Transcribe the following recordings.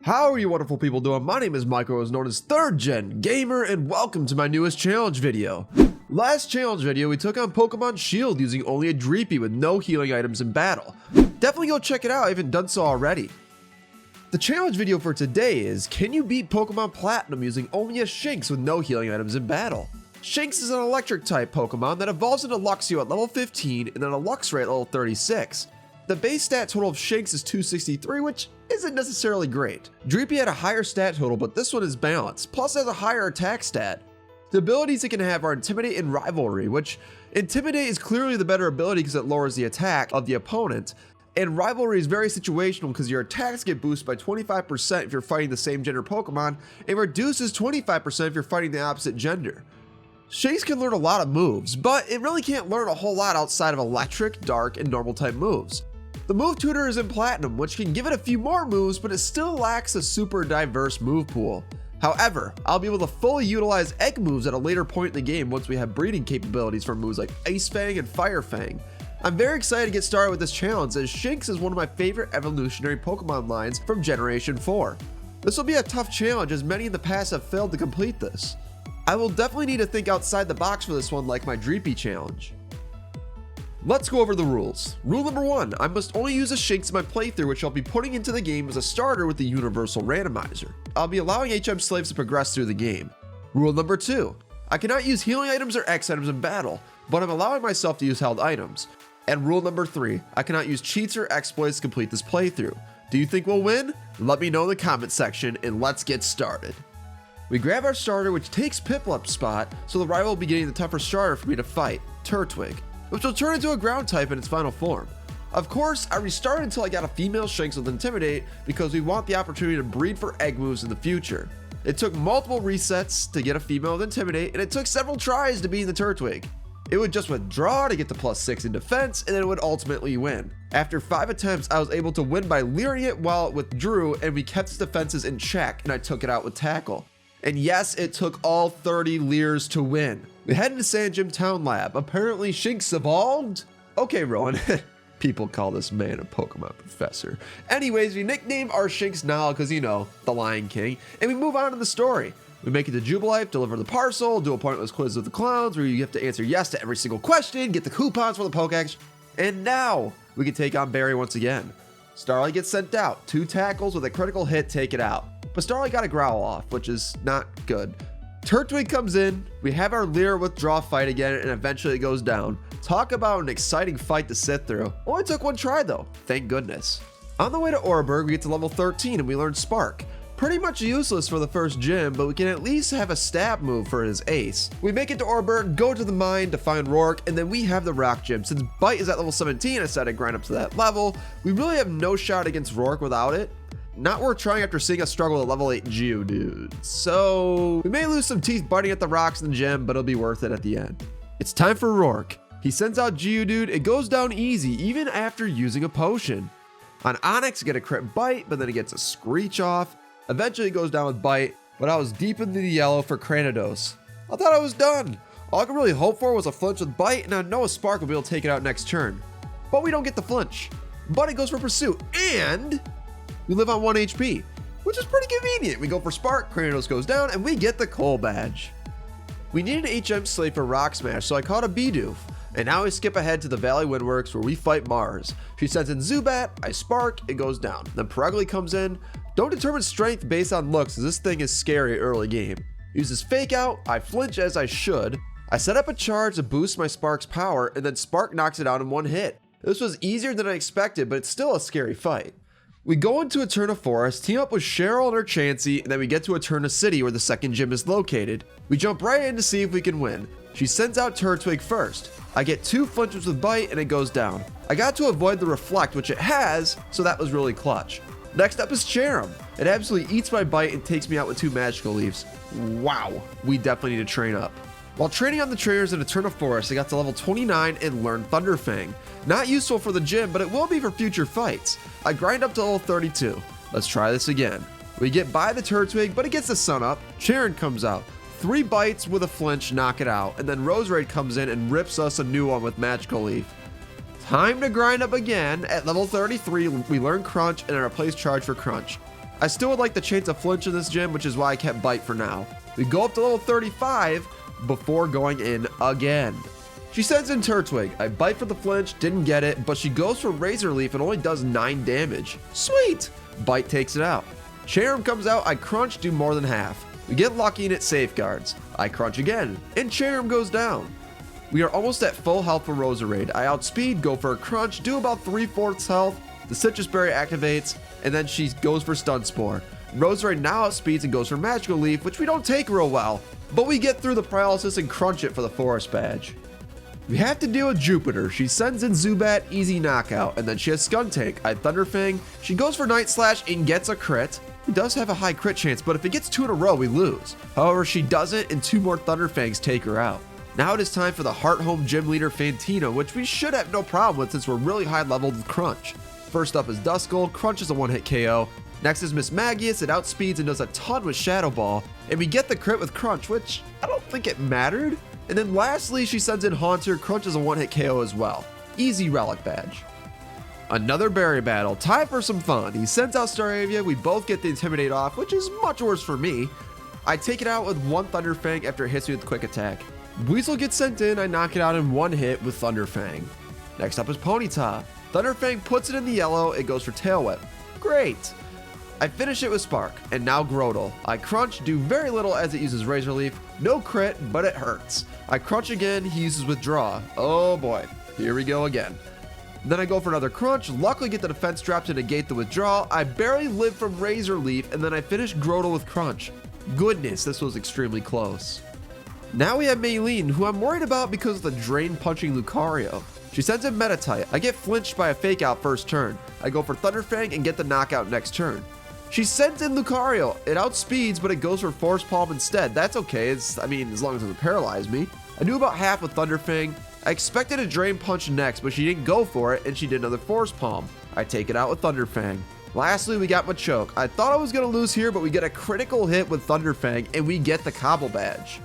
How are you wonderful people doing? My name is Michael, known as ThirdGenGamer, and welcome to my newest challenge video. Last challenge video, we took on Pokemon Shield using only a Dreepy with no healing items in battle. Definitely go check it out, I haven't done so already. The challenge video for today is, can you beat Pokemon Platinum using only a Shinx with no healing items in battle? Shinx is an electric type Pokemon that evolves into Luxio at level 15 and then a Luxray at level 36. The base stat total of Shanks is 263, which isn't necessarily great. Dreepy had a higher stat total, but this one is balanced, plus has a higher attack stat. The abilities it can have are Intimidate and Rivalry, which Intimidate is clearly the better ability because it lowers the attack of the opponent, and Rivalry is very situational because your attacks get boosted by 25% if you're fighting the same gender Pokemon, and reduces 25% if you're fighting the opposite gender. Shanks can learn a lot of moves, but it really can't learn a whole lot outside of Electric, Dark, and Normal type moves. The move tutor is in Platinum, which can give it a few more moves, but it still lacks a super diverse move pool. However, I'll be able to fully utilize egg moves at a later point in the game once we have breeding capabilities for moves like Ice Fang and Fire Fang. I'm very excited to get started with this challenge, as Shinx is one of my favorite evolutionary Pokemon lines from Generation 4. This will be a tough challenge, as many in the past have failed to complete this. I will definitely need to think outside the box for this one, like my Dreepy challenge. Let's go over the rules. Rule number 1, I must only use a Shinx in my playthrough, which I'll be putting into the game as a starter with the Universal Randomizer. I'll be allowing HM slaves to progress through the game. Rule number 2, I cannot use healing items or X items in battle, but I'm allowing myself to use held items. And rule number 3, I cannot use cheats or exploits to complete this playthrough. Do you think we'll win? Let me know in the comment section, and let's get started. We grab our starter, which takes Piplup's spot, so the rival will be getting the tougher starter for me to fight, Turtwig, which will turn into a ground type in its final form. Of course, I restarted until I got a female Shanks with Intimidate because we want the opportunity to breed for egg moves in the future. It took multiple resets to get a female with Intimidate, and it took several tries to beat the Turtwig. It would just withdraw to get to +6 in defense, and then it would ultimately win. After 5 attempts, I was able to win by leering it while it withdrew, and we kept its defenses in check, and I took it out with Tackle. And yes, it took all 30 leers to win. We head into Sand Gym Town Lab. Apparently Shinx evolved? Okay, Rowan. People call this man a Pokemon professor. Anyways, we nickname our Shinx Nile because, you know, the Lion King, and we move on to the story. We make it to Jubilife, deliver the parcel, do a pointless quiz with the clowns where you have to answer yes to every single question, get the coupons for the Pokedex, and now we can take on Barry once again. Starlight gets sent out. 2 tackles with a critical hit take it out. But Starlight got a growl off, which is not good. Turtwig comes in, we have our Leer withdraw fight again, and eventually it goes down. Talk about an exciting fight to sit through. Only took 1 try though, thank goodness. On the way to Oreburgh, we get to level 13 and we learn Spark. Pretty much useless for the first gym, but we can at least have a stab move for his ace. We make it to Oreburgh, go to the mine to find Rourke, and then we have the Rock Gym. Since Bite is at level 17, I decided to grind up to that level. We really have no shot against Rourke without it. Not worth trying after seeing us struggle with level 8 Geodude. So we may lose some teeth biting at the rocks in the gym, but it'll be worth it at the end. It's time for Rourke. He sends out Geodude. It goes down easy, even after using a potion. On Onix, get a crit bite, but then it gets a screech off. Eventually it goes down with Bite, but I was deep into the yellow for Cranidos. I thought I was done. All I could really hope for was a flinch with Bite, and I know a Spark will be able to take it out next turn. But we don't get the flinch. But it goes for Pursuit, and we live on 1 HP, which is pretty convenient. We go for Spark, Cranidos goes down, and we get the Coal Badge. We need an HM slave for Rock Smash, so I caught a Bidoof. And now we skip ahead to the Valley Windworks where we fight Mars. She sends in Zubat, I Spark, it goes down. Then Perugly comes in. Don't determine strength based on looks, as this thing is scary early game. Uses Fake Out, I flinch as I should. I set up a charge to boost my Spark's power, and then Spark knocks it out in 1 hit. This was easier than I expected, but it's still a scary fight. We go into Eterna Forest, team up with Cheryl and her Chansey, and then we get to Eterna City where the second gym is located. We jump right in to see if we can win. She sends out Turtwig first. I get 2 flinches with Bite and it goes down. I got to avoid the Reflect, which it has, so that was really clutch. Next up is Cherim. It absolutely eats my Bite and takes me out with 2 Magical Leaves. Wow, we definitely need to train up. While training on the trainers in Eterna Forest, I got to level 29 and learned Thunderfang. Not useful for the gym, but it will be for future fights. I grind up to level 32. Let's try this again. We get by the Turtwig, but it gets the sun up. Cheren comes out. 3 bites with a flinch knock it out, and then Roserade comes in and rips us a new one with Magical Leaf. Time to grind up again. At level 33, we learn Crunch and I replace Charge for Crunch. I still would like the chance of flinch in this gym, which is why I kept bite for now. We go up to level 35 before going in again. She sends in Turtwig. I bite for the flinch, didn't get it, but she goes for Razor Leaf and only does 9 damage. Sweet! Bite takes it out. Cherrim comes out, I crunch, do more than half. We get lucky and it safeguards. I crunch again, and Cherrim goes down. We are almost at full health for Roserade. I outspeed, go for a crunch, do about 3/4 health. The Citrus Berry activates, and then she goes for Stun Spore. Roserade now outspeeds and goes for Magical Leaf, which we don't take real well, but we get through the paralysis and crunch it for the Forest Badge. We have to deal with Jupiter. She sends in Zubat, easy knockout, and then she has Skuntank. I Thunderfang. She goes for Night Slash and gets a crit. He does have a high crit chance, but if it gets 2 in a row, we lose. However, she doesn't, and 2 more Thunderfangs take her out. Now it is time for the Heart Home Gym Leader Fantina, which we should have no problem with since we're really high leveled with Crunch. First up is Duskull. Crunch is a 1-hit KO. Next is Miss Magius. It outspeeds and does a ton with Shadow Ball. And we get the crit with Crunch, which I don't think it mattered. And then lastly, she sends in Haunter. Crunch is a 1-hit KO as well. Easy Relic Badge. Another berry battle. Time for some fun. He sends out Staravia. We both get the Intimidate off, which is much worse for me. I take it out with 1 Thunderfang after it hits me with Quick Attack. Weasel gets sent in. I knock it out in 1 hit with Thunderfang. Next up is Ponyta. Thunderfang puts it in the yellow. It goes for Tail Whip. Great. I finish it with Spark, and now Grotle. I crunch, do very little as it uses Razor Leaf. No crit, but it hurts. I crunch again, he uses Withdraw. Oh boy, here we go again. Then I go for another crunch, luckily get the defense drop to negate the withdrawal. I barely live from Razor Leaf, and then I finish Grotle with Crunch. Goodness, this was extremely close. Now we have Maylene, who I'm worried about because of the Drain punching Lucario. She sends in Meditite. I get flinched by a Fake Out first turn. I go for Thunderfang and get the knockout next turn. She sends in Lucario. It outspeeds, but it goes for Force Palm instead. That's okay. As long as it doesn't paralyze me. I do about half with Thunderfang. I expected a Drain Punch next, but she didn't go for it, and she did another Force Palm. I take it out with Thunderfang. Lastly, we got Machoke. I thought I was going to lose here, but we get a critical hit with Thunderfang, and we get the Cobble Badge.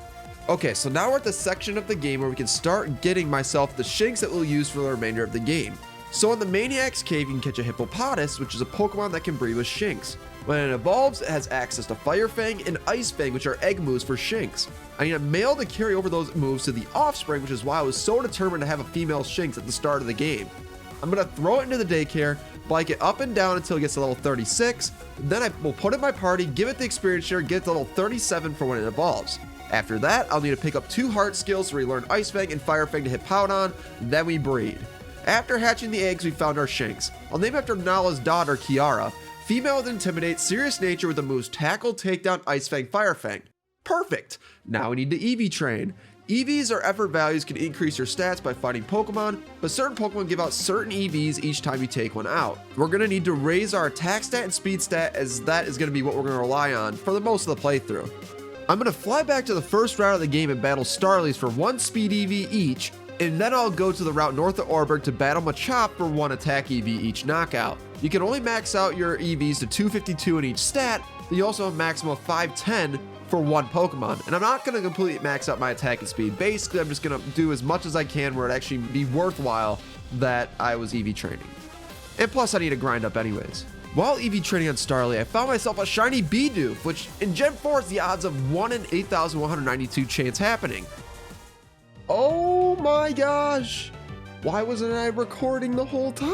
Okay, so now we're at the section of the game where we can start getting myself the Shinx that we'll use for the remainder of the game. So in the Maniac's Cave, you can catch a Hippopotas, which is a Pokemon that can breed with Shinx. When it evolves, it has access to Fire Fang and Ice Fang, which are egg moves for Shinx. I need a male to carry over those moves to the offspring, which is why I was so determined to have a female Shinx at the start of the game. I'm going to throw it into the daycare, bike it up and down until it gets to level 36, then I will put it in my party, give it the experience share, get to level 37 for when it evolves. After that, I'll need to pick up 2 heart skills to relearn Ice Fang and Fire Fang to hit Powdon, then we breed. After hatching the eggs, we found our Shinx. I'll name after Nala's daughter, Kiara. Female with Intimidate, serious nature with the moves Tackle, Takedown, Ice Fang, Fire Fang. Perfect! Now we need to EV train. EVs or effort values can increase your stats by fighting Pokemon, but certain Pokemon give out certain EVs each time you take one out. We're going to need to raise our attack stat and speed stat, as that is going to be what we're going to rely on for the most of the playthrough. I'm going to fly back to the first route of the game and battle Starlies for 1 speed EV each, and then I'll go to the route north of Orberg to battle Machop for 1 attack EV each knockout. You can only max out your EVs to 252 in each stat, but you also have a maximum of 510 for 1 Pokemon. And I'm not going to completely max out my attack and speed. Basically, I'm just going to do as much as I can where it actually be worthwhile that I was EV training. And plus, I need to grind up anyways. While EV training on Starly, I found myself a shiny Bidoof, which in Gen 4 is the odds of 1 in 8,192 chance happening. Oh my gosh! Why wasn't I recording the whole time?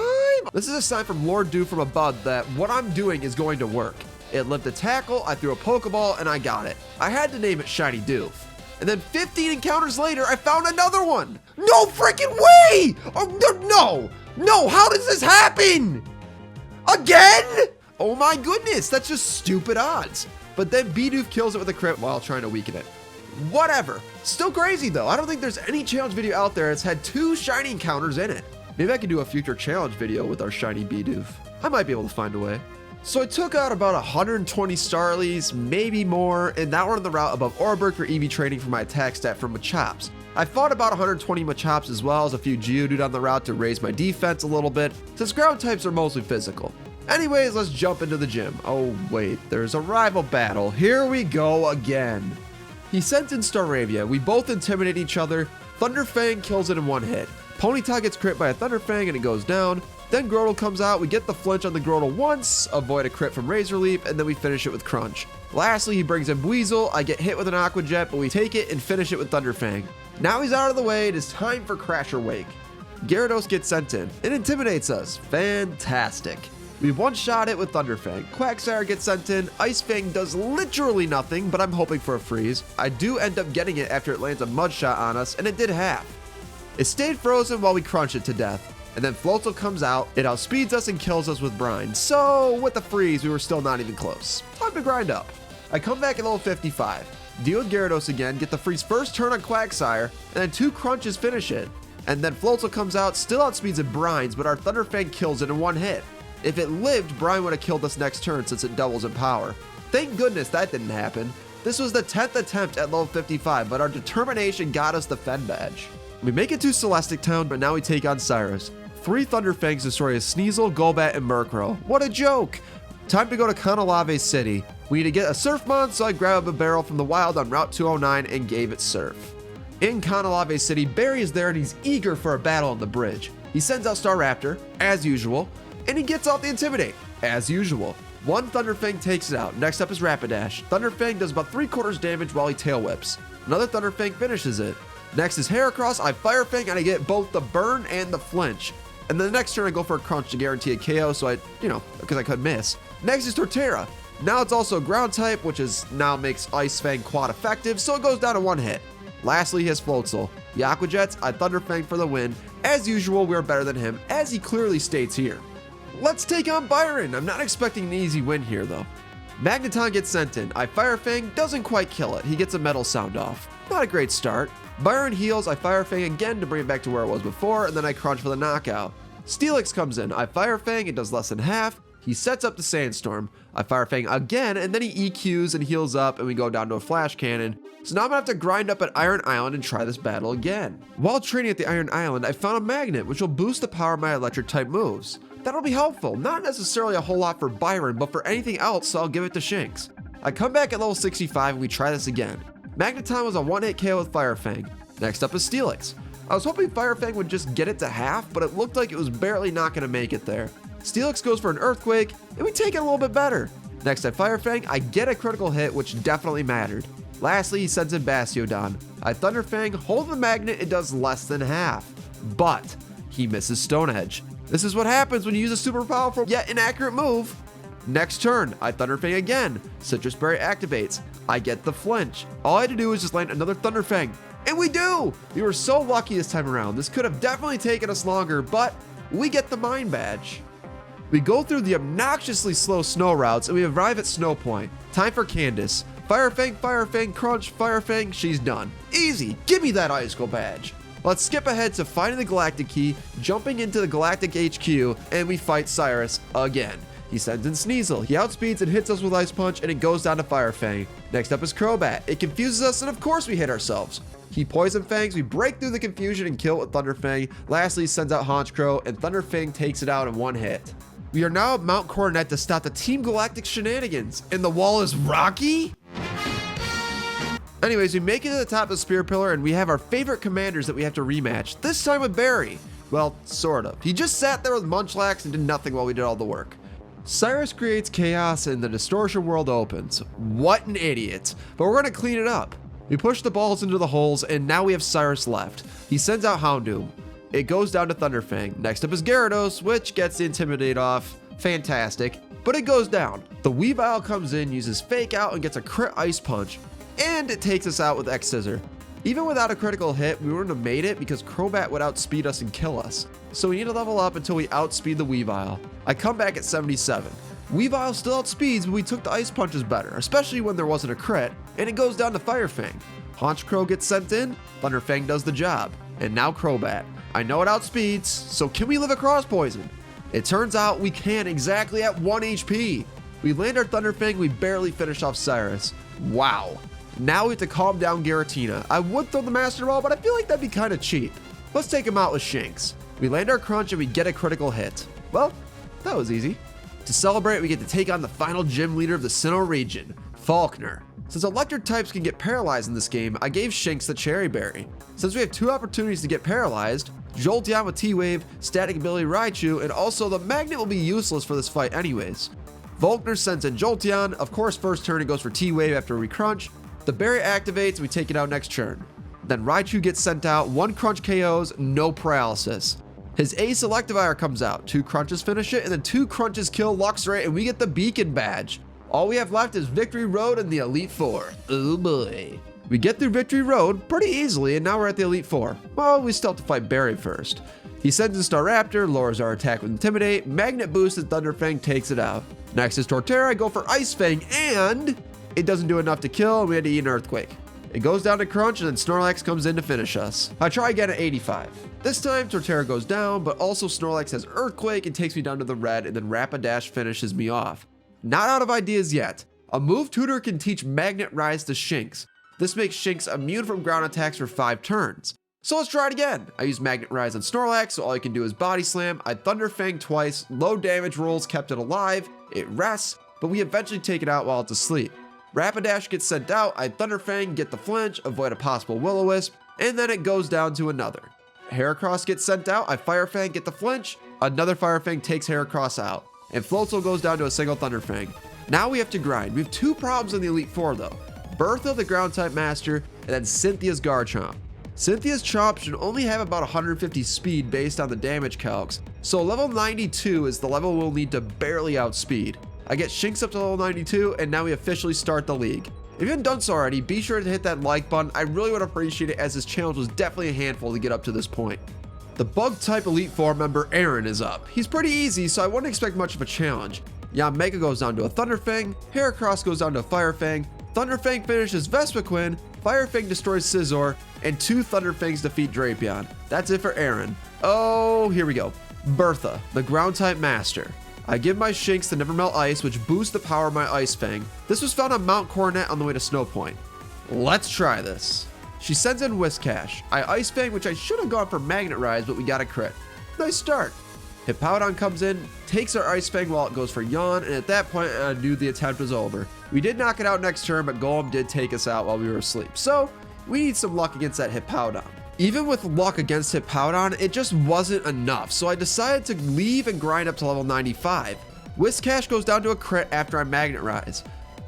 This is a sign from Lord Dew from above that what I'm doing is going to work. It lived a tackle, I threw a Pokeball, and I got it. I had to name it Shiny Doof. And then 15 encounters later, I found another one! No freaking way! Oh, no, how does this happen? Again? Oh my goodness, that's just stupid odds. But then Bidoof kills it with a crit while trying to weaken it. Whatever. Still crazy though. I don't think there's any challenge video out there that's had 2 shiny encounters in it. Maybe I can do a future challenge video with our shiny Bidoof. I might be able to find a way. So I took out about 120 Starlies, maybe more, and now we're on the route above Orberg for EV training for my attack stat for Machops. I fought about 120 Machops as well as a few Geodude on the route to raise my defense a little bit, since ground types are mostly physical. Anyways, let's jump into the gym. Oh wait, there's a rival battle. Here we go again. He sent in Staravia. We both intimidate each other. Thunderfang kills it in 1 hit. Ponyta gets crit by a Thunderfang and it goes down. Then Grotle comes out, we get the flinch on the Grotle once, avoid a crit from Razor Leap, and then we finish it with Crunch. Lastly, he brings in Weasel, I get hit with an Aqua Jet, but we take it and finish it with Thunder Fang. Now he's out of the way, it is time for Crasher Wake. Gyarados gets sent in. It intimidates us. Fantastic. We one-shot it with Thunder Fang. Quagsire gets sent in. Ice Fang does literally nothing, but I'm hoping for a freeze. I do end up getting it after it lands a Mud Shot on us, and it did half. It stayed frozen while we crunch it to death. And then Floatzel comes out, it outspeeds us and kills us with Brine. So, with the freeze, we were still not even close. Time to grind up. I come back at level 55. Deal with Gyarados again, get the freeze first turn on Quagsire, and then 2 crunches finish it. And then Floatzel comes out, still outspeeds and brines, but our Thunder Fang kills it in 1 hit. If it lived, Brine would have killed us next turn since it doubles in power. Thank goodness that didn't happen. This was the 10th attempt at level 55, but our determination got us the Fen badge. We make it to Celestic Town, but now we take on Cyrus. 3 Thunder Fangs destroy a Sneasel, Golbat, and Murkrow. What a joke! Time to go to Canalave City. We need to get a Surfmon, so I grabbed a barrel from the wild on Route 209 and gave it Surf. In Canalave City, Barry is there and he's eager for a battle on the bridge. He sends out Staraptor, as usual, and he gets off the Intimidate, as usual. 1 Thunder Fang takes it out. Next up is Rapidash. Thunder Fang does about 3/4 damage while he Tail Whips. Another Thunder Fang finishes it. Next is Heracross, I Fire Fang, and I get both the burn and the flinch. And then the next turn I go for a crunch to guarantee a KO, so because I could miss. Next is Torterra. Now it's also ground type, which now makes Ice Fang quad effective, so it goes down to 1 hit. Lastly, he has Floatzel. The Aqua Jets, I Thunder Fang for the win. As usual, we're better than him, as he clearly states here. Let's take on Byron. I'm not expecting an easy win here, though. Magneton gets sent in. I Fire Fang, doesn't quite kill it. He gets a metal sound off. Not a great start. Byron heals, I Fire Fang again to bring it back to where it was before, and then I crunch for the knockout. Steelix comes in, I Fire Fang, it does less than half. He sets up the Sandstorm. I Fire Fang again, and then he EQs and heals up, and we go down to a Flash Cannon. So now I'm gonna have to grind up at Iron Island and try this battle again. While training at the Iron Island, I found a magnet, which will boost the power of my electric type moves. That'll be helpful, not necessarily a whole lot for Byron, but for anything else, so I'll give it to Shinx. I come back at level 65 and we try this again. Magneton was a 1-hit KO with Fire Fang. Next up is Steelix. I was hoping Fire Fang would just get it to half, but it looked like it was barely not gonna make it there. Steelix goes for an Earthquake, and we take it a little bit better. Next at Fire Fang, I get a critical hit, which definitely mattered. Lastly, he sends in Bastiodon. I Thunder Fang, hold the magnet, it does less than half. But he misses Stone Edge. This is what happens when you use a super powerful yet inaccurate move. Next turn, I Thunder Fang again. Citrus Berry activates. I get the flinch. All I had to do was just land another Thunder Fang. And we do! We were so lucky this time around. This could have definitely taken us longer, but we get the Mine Badge. We go through the obnoxiously slow snow routes and we arrive at Snow Point. Time for Candace. Fire Fang, crunch, Fire Fang, she's done. Easy, give me that Icicle badge. Let's skip ahead to finding the Galactic Key, jumping into the Galactic HQ, and we fight Cyrus again. He sends in Sneasel, he outspeeds and hits us with Ice Punch, and it goes down to Fire Fang. Next up is Crobat. It confuses us, and of course we hit ourselves. He Poison Fangs, we break through the confusion and kill it with Thunder Fang. Lastly, he sends out Honchkrow, and Thunder Fang takes it out in 1 hit. We are now at Mount Coronet to stop the Team Galactic shenanigans, and the wall is rocky? Anyways, we make it to the top of the Spear Pillar, and we have our favorite commanders that we have to rematch, this time with Barry. Well, sort of. He just sat there with Munchlax and did nothing while we did all the work. Cyrus creates chaos and the Distortion World opens. What an idiot. But we're gonna clean it up. We push the balls into the holes, and now we have Cyrus left. He sends out Houndoom. It goes down to Thunder Fang. Next up is Gyarados, which gets the Intimidate off. Fantastic. But it goes down. The Weavile comes in, uses Fake Out, and gets a crit Ice Punch. And it takes us out with X-Scissor. Even without a critical hit, we wouldn't have made it because Crobat would outspeed us and kill us. So we need to level up until we outspeed the Weavile. I come back at 77. Weavile still outspeeds, but we took the Ice Punches better, especially when there wasn't a crit, and it goes down to Fire Fang. Honchkrow gets sent in, Thunder Fang does the job. And now Crobat. I know it outspeeds, so can we live across poison? It turns out we can exactly at 1 HP. We land our Thunder Fang, we barely finish off Cyrus. Wow. Now we have to calm down Giratina. I would throw the Master Ball, but I feel like that'd be kind of cheap. Let's take him out with Shinx. We land our crunch and we get a critical hit. Well, that was easy. To celebrate, we get to take on the final gym leader of the Sinnoh region, Faulkner. Since electric types can get paralyzed in this game, I gave Shinx the Cherry Berry. Since we have 2 opportunities to get paralyzed, Jolteon with T-Wave, Static Ability Raichu, and also the Magnet will be useless for this fight anyways. Volkner sends in Jolteon. Of course, first turn it goes for T-Wave after we crunch. The berry activates and we take it out next turn. Then Raichu gets sent out, 1 crunch KOs, no paralysis. His Ace Electivire comes out, 2 crunches finish it, and then 2 crunches kill Luxray, and we get the Beacon Badge. All we have left is Victory Road and the Elite Four. Oh boy. We get through Victory Road pretty easily, and now we're at the Elite Four. Well, we still have to fight Barry first. He sends in Staraptor, lowers our attack with Intimidate, Magnet boosts and Thunderfang takes it out. Next is Torterra, I go for Ice Fang, and it doesn't do enough to kill, and we had to eat an Earthquake. It goes down to Crunch, and then Snorlax comes in to finish us. I try again at 85. This time, Torterra goes down, but also Snorlax has Earthquake and takes me down to the red, and then Rapidash finishes me off. Not out of ideas yet. A move tutor can teach Magnet Rise to Shinx. This makes Shinx immune from ground attacks for 5 turns. So let's try it again. I use Magnet Rise on Snorlax, so all you can do is Body Slam. I Thunderfang twice, low damage rolls kept it alive, it rests, but we eventually take it out while it's asleep. Rapidash gets sent out, I Thunderfang, get the flinch, avoid a possible Will-O-Wisp, and then it goes down to another. Heracross gets sent out, I Firefang, get the flinch, another Firefang takes Heracross out, and Floatzel goes down to a single Thunderfang. Now we have to grind. We have 2 problems in the Elite Four though. Bertha, the ground type master, and then Cynthia's Garchomp. Cynthia's Chomp should only have about 150 speed based on the damage calcs, so level 92 is the level we'll need to barely outspeed. I get Shinx up to level 92, and now we officially start the league. If you haven't done so already, be sure to hit that like button. I really would appreciate it, as this challenge was definitely a handful to get up to this point. The bug type Elite Four member Aaron is up. He's pretty easy, so I wouldn't expect much of a challenge. Yanmega goes down to a Thunderfang, Heracross goes down to a Firefang, Thunderfang finishes Vespiquen, Firefang destroys Scizor, and 2 Thunderfangs defeat Drapion. That's it for Aaron. Oh, here we go. Bertha, the ground type master. I give my Shinx the Never Melt Ice, which boosts the power of my Ice Fang. This was found on Mount Coronet on the way to Snow Point. Let's try this. She sends in Whiscash. I Ice Fang, which I should have gone for Magnet Rise, but we got a crit. Nice start. Hippowdon comes in, takes our Ice Fang while it goes for Yawn, and at that point I knew the attempt was over. We did knock it out next turn, but Golem did take us out while we were asleep. So we need some luck against that Hippowdon. Even with luck against Hippowdon, it just wasn't enough, so I decided to leave and grind up to level 95. Whiscash goes down to a crit after I Magnet Rise.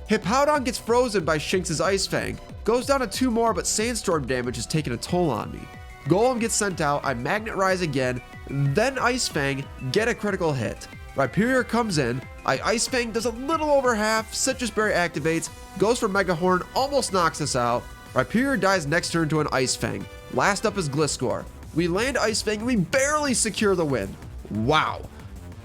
Hippowdon gets frozen by Shinx's Ice Fang, goes down to 2 more, but Sandstorm damage is taking a toll on me. Golem gets sent out, I Magnet Rise again, then Ice Fang, get a critical hit. Rhyperior comes in, I Ice Fang does a little over half, Citrus Berry activates, goes for Mega Horn, almost knocks us out. Rhyperior dies next turn to an Ice Fang. Last up is Gliscor. We land Ice Fang and we barely secure the win. Wow.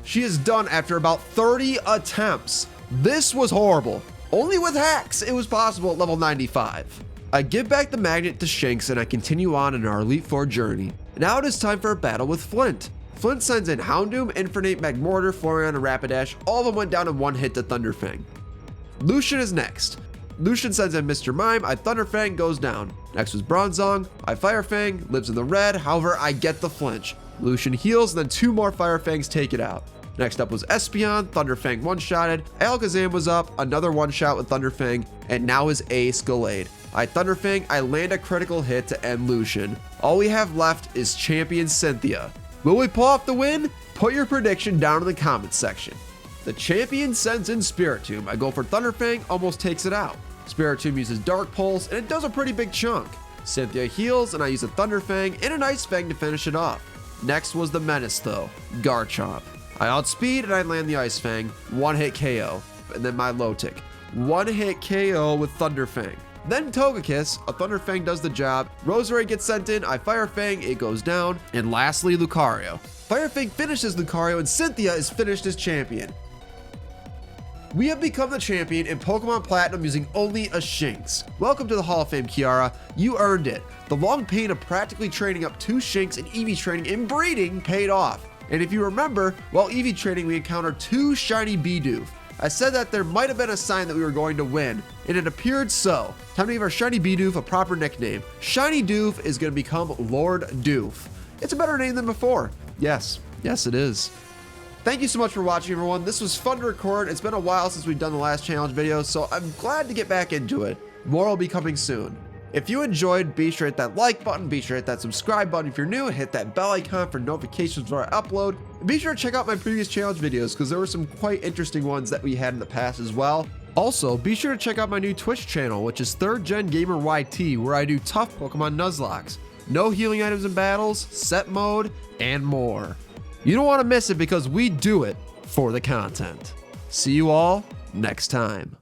She is done after about 30 attempts. This was horrible. Only with hacks it was possible at level 95. I give back the magnet to Shanks and I continue on in our Elite Four journey. Now it is time for a battle with Flint. Flint sends in Houndoom, Infernape, Magmortar, Flareon, and Rapidash. All of them went down in 1 hit to Thunderfang. Lucian is next. Lucian sends in Mr. Mime, I Thunderfang, goes down. Next was Bronzong, I Firefang, lives in the red, however I get the flinch. Lucian heals, and then 2 more Firefangs take it out. Next up was Espeon, Thunderfang one-shotted, Alakazam was up, another one-shot with Thunderfang, and now his Ace Gallade. I Thunderfang, I land a critical hit to end Lucian. All we have left is Champion Cynthia. Will we pull off the win? Put your prediction down in the comments section. The champion sends in Spiritomb. I go for Thunderfang, almost takes it out. Spiritomb uses Dark Pulse, and it does a pretty big chunk. Cynthia heals, and I use a Thunderfang and an Ice Fang to finish it off. Next was the menace though, Garchomp. I outspeed and I land the Ice Fang, 1-hit KO, and then my Milotic. 1-hit KO with Thunderfang. Then Togekiss, a Thunderfang does the job, Roserade gets sent in, I Firefang, it goes down, and lastly Lucario. Firefang finishes Lucario and Cynthia is finished as champion. We have become the champion in Pokemon Platinum using only a Shinx. Welcome to the Hall of Fame, Kiara. You earned it. The long pain of practically training up 2 Shinx and EV training and breeding paid off. And if you remember, while EV training we encountered 2 shiny Bidoof. I said that there might have been a sign that we were going to win, and it appeared so. Time to give our shiny Bidoof a proper nickname. Shiny Doof is going to become Lord Doof. It's a better name than before. Yes, it is. Thank you so much for watching, everyone. This was fun to record. It's been a while since we've done the last challenge video, so I'm glad to get back into it. More will be coming soon. If you enjoyed, be sure to hit that like button, be sure to hit that subscribe button if you're new, hit that bell icon for notifications when I upload, and be sure to check out my previous challenge videos because there were some quite interesting ones that we had in the past as well. Also, be sure to check out my new Twitch channel, which is ThirdGenGamer YT, where I do tough Pokemon Nuzlocks, no healing items in battles, set mode, and more. You don't want to miss it because we do it for the content. See you all next time.